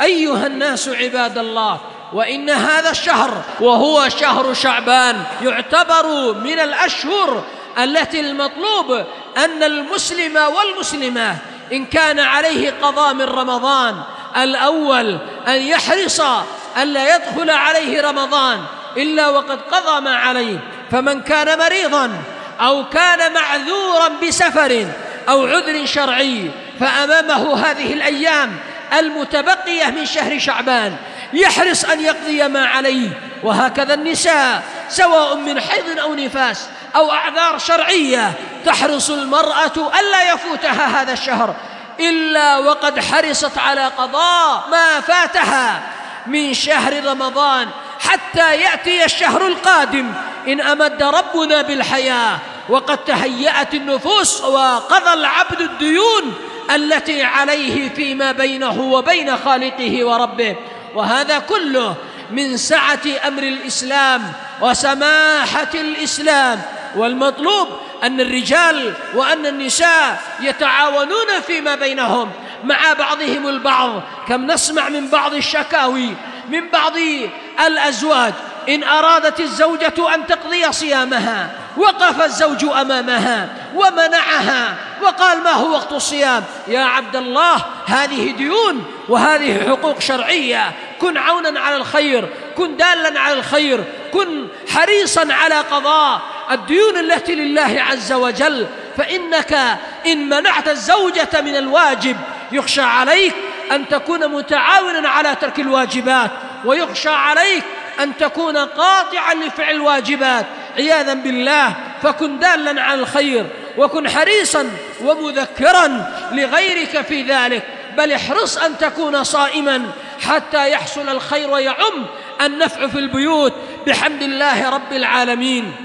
أيها الناس عباد الله، وإن هذا الشهر وهو شهر شعبان يعتبر من الأشهر التي المطلوب أن المسلم والمسلمة إن كان عليه قضاء من رمضان الأول أن يحرص ألا يدخل عليه رمضان إلا وقد قضى ما عليه. فمن كان مريضا أو كان معذورا بسفر أو عذر شرعي فأمامه هذه الأيام المتبقية من شهر شعبان يحرص أن يقضي ما عليه. وهكذا النساء سواء من حيض أو نفاس أو أعذار شرعية تحرص المرأة ألا يفوتها هذا الشهر إلا وقد حرصت على قضاء ما فاتها من شهر رمضان حتى يأتي الشهر القادم إن أمد ربنا بالحياة وقد تهيأت النفوس وقضى العبد الديون التي عليه فيما بينه وبين خالقه وربه. وهذا كله من سعة أمر الإسلام وسماحة الإسلام. والمطلوب أن الرجال وأن النساء يتعاونون فيما بينهم مع بعضهم البعض. كم نسمع من بعض الشكاوي من بعض الأزواج إن أرادت الزوجة أن تقضي صيامها وقف الزوج أمامها ومنعها وقال ما هو وقت الصيام؟ يا عبد الله، هذه ديون وهذه حقوق شرعية. كن عونا على الخير، كن دالا على الخير، كن حريصا على قضاء الديون التي لله عز وجل. فإنك إن منعت الزوجة من الواجب يخشى عليك أن تكون متعاونا على ترك الواجبات، ويخشى عليك أن تكون قاطعا لفعل الواجبات عياذا بالله. فكن دالا على الخير وكن حريصا ومذكرا لغيرك في ذلك، بل احرص أن تكون صائما حتى يحصل الخير ويعم النفع في البيوت بحمد الله رب العالمين.